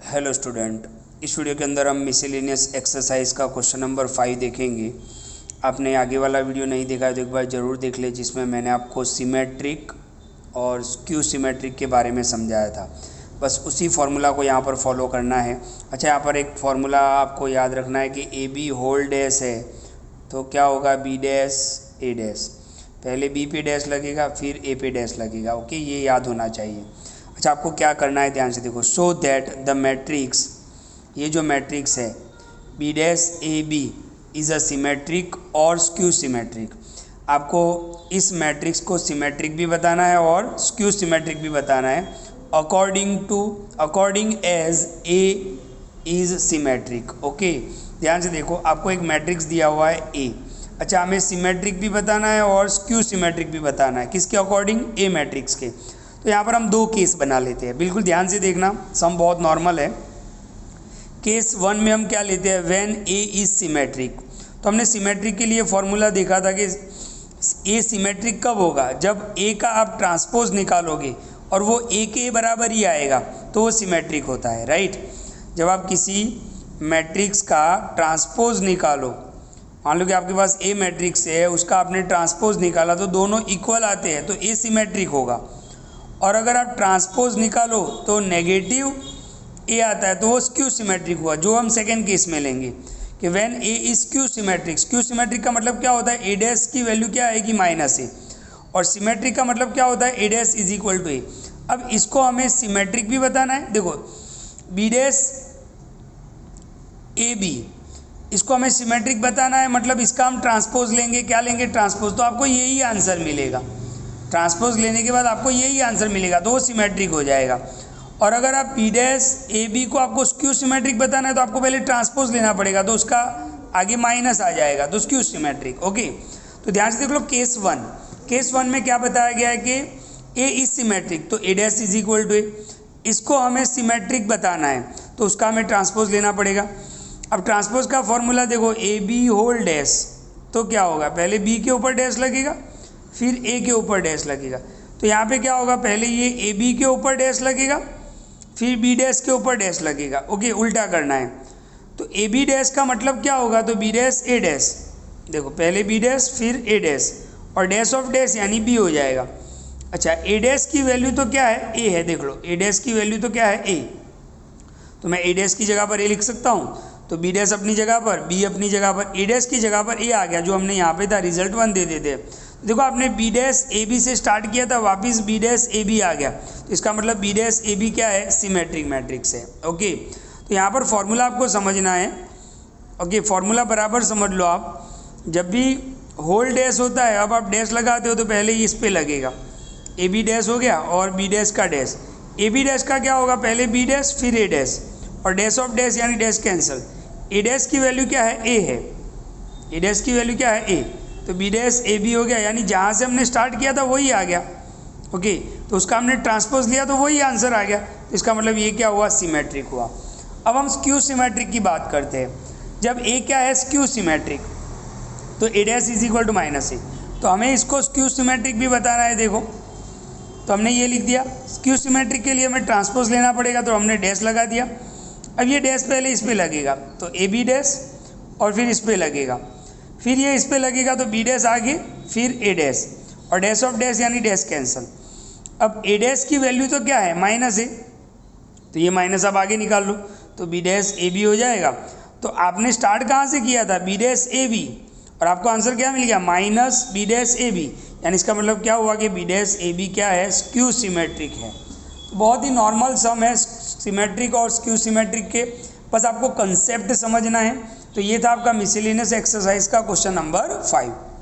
Hello student, इस video के अंदर हम मिसलेनियस एक्सरसाइज का क्वेश्चन नंबर 5 देखेंगे। आपने आगे वाला वीडियो नहीं देखा है तो एक बार ज़रूर देख ले, जिसमें मैंने आपको सिमेट्रिक और स्क्यू सिमेट्रिक के बारे में समझाया था। बस उसी फार्मूला को यहाँ पर फॉलो करना है। अच्छा, यहाँ पर एक फार्मूला आपको याद रखना है कि ए बी होल डैश है तो क्या होगा, बी डैश ए डैश। पहले बी पे डैश लगेगा फिर ए पे डैश लगेगा। ओके, ये याद होना चाहिए। अच्छा, आपको क्या करना है ध्यान से देखो। सो दैट द मैट्रिक्स, ये जो मैट्रिक्स है B dash A B is a symmetric और स्क्यू सिमेट्रिक। आपको इस मैट्रिक्स को सिमेट्रिक भी बताना है और स्क्यू सिमेट्रिक भी बताना है according as A is symmetric. Okay, ध्यान से देखो, आपको एक मैट्रिक्स दिया हुआ है ए। अच्छा, हमें सिमेट्रिक भी बताना है और स्क्यू सिमेट्रिक भी बताना है। किसके अकॉर्डिंग? ए मैट्रिक्स के। तो यहाँ पर हम दो केस बना लेते हैं, बिल्कुल ध्यान से देखना, सम बहुत नॉर्मल है। केस 1 में हम क्या लेते हैं, व्हेन ए इज सिमेट्रिक। तो हमने सिमेट्रिक के लिए फॉर्मूला देखा था कि ए सिमेट्रिक कब होगा, जब ए का आप ट्रांसपोज निकालोगे और वो ए के बराबर ही आएगा तो वो सिमेट्रिक होता है, राइट। जब आप किसी मैट्रिक्स का ट्रांसपोज निकालो, मान लो कि आपके पास ए मैट्रिक्स है, उसका आपने ट्रांसपोज निकाला तो दोनों इक्वल आते हैं तो ए सिमेट्रिक होगा। और अगर आप ट्रांसपोज निकालो तो नेगेटिव ए आता है तो वो स्क्यू सिमेट्रिक हुआ, जो हम सेकेंड केस में लेंगे कि when A is skew symmetric. Skew symmetric का मतलब क्या होता है, ए डैश की वैल्यू क्या आएगी, माइनस ए, और सिमेट्रिक का मतलब क्या होता है, ए डैश इज इक्वल टू ए। अब इसको हमें सिमेट्रिक भी बताना है। देखो, बी डैश ए बी, इसको हमें सिमेट्रिक बताना है, मतलब इसका हम ट्रांसपोज लेंगे। क्या लेंगे, ट्रांसपोज। तो आपको यही आंसर मिलेगा, ट्रांसपोज लेने के बाद आपको यही आंसर मिलेगा तो वो सिमेट्रिक हो जाएगा। और अगर आप बी डैश ए बी को आपको स्क्यू सिमेट्रिक बताना है तो आपको पहले ट्रांसपोज लेना पड़ेगा, तो उसका आगे माइनस आ जाएगा तो स्क्यू सिमेट्रिक। ओके, तो ध्यान से देख लो केस 1। केस 1 में क्या बताया गया है कि ए इज सिमेट्रिक तो A dash is equal to ए। इसको हमें सिमेट्रिक बताना है तो उसका हमें ट्रांसपोज लेना पड़ेगा। अब ट्रांसपोज का फॉर्मूला देखो, ए बी होल डैश, तो क्या होगा, पहले बी के ऊपर डैश लगेगा फिर ए के ऊपर डैश लगेगा। तो यहाँ पे क्या होगा, पहले ये ए बी के ऊपर डैश लगेगा फिर बी डैश के ऊपर डैश लगेगा। ओके, उल्टा करना है। तो ए बी डैश का मतलब क्या होगा, तो बी डैश ए डैश। देखो, पहले बी डैश फिर ए डैश और डैश ऑफ डैश यानी बी हो जाएगा। अच्छा, ए डैश की वैल्यू तो क्या है, ए है। देख लो, ए डैश की वैल्यू तो क्या है, ए। तो मैं ए डैश की जगह पर ए लिख सकता हूँ, तो बी डैश अपनी जगह पर, बी अपनी जगह पर, ए डैश की जगह पर ए आ गया, जो हमने यहाँ पे था, रिजल्ट 1 दे देते। देखो, आपने बी डैश ए बी से स्टार्ट किया था, वापस बी डैश ए बी आ गया, तो इसका मतलब बी डैश ए बी क्या है, सिमेट्रिक मैट्रिक्स है। ओके, तो यहाँ पर फॉर्मूला आपको समझना है। ओके, फॉर्मूला बराबर समझ लो आप। जब भी होल डैश होता है, अब आप डैश लगाते हो तो पहले ही इस पे लगेगा, ए बी डैश हो गया और बी डैश का डैश। ए बी डैश का क्या होगा, पहले बी डैश फिर ए डैश और डैश ऑफ डैश यानी डैश कैंसिल। ए डैश की वैल्यू क्या है, ए है। ए डैश की वैल्यू क्या है, ए, तो बी डैश ए बी हो गया, यानी जहाँ से हमने स्टार्ट किया था वही आ गया। ओके, तो उसका हमने ट्रांसपोज लिया तो वही आंसर आ गया, तो इसका मतलब ये क्या हुआ, सिमेट्रिक हुआ। अब हम स्क्यू सिमेट्रिक की बात करते हैं। जब ए क्या है, स्क्यू सिमेट्रिक, तो A dash is equal to minus A, तो हमें इसको स्क्यू सिमेट्रिक भी बताना है। देखो, तो हमने ये लिख दिया, स्क्यू सिमेट्रिक के लिए हमें ट्रांसपोज लेना पड़ेगा तो हमने डैश लगा दिया। अब ये डैश पहले इस पर लगेगा तो ए बी डैश और फिर इस पर लगेगा, फिर ये इस पर लगेगा तो बी डैश आगे फिर ए डैश और डैश ऑफ डैश यानी डैश कैंसिल। अब ए डैश की वैल्यू तो क्या है, माइनस ए, तो ये माइनस आप आगे निकाल लो तो बी डैश ए बी हो जाएगा। तो आपने स्टार्ट कहाँ से किया था, बी डैश ए बी, और आपको आंसर क्या मिल गया, minus B dash A B, यानी इसका मतलब क्या हुआ कि बी डैश ए बी क्या है, स्क्यू सिमेट्रिक है। तो बहुत ही नॉर्मल सम है सिमेट्रिक और स्क्यू सिमेट्रिक के, बस आपको कंसेप्ट समझना है। तो ये था आपका मिसलेनियस एक्सरसाइज का क्वेश्चन नंबर 5।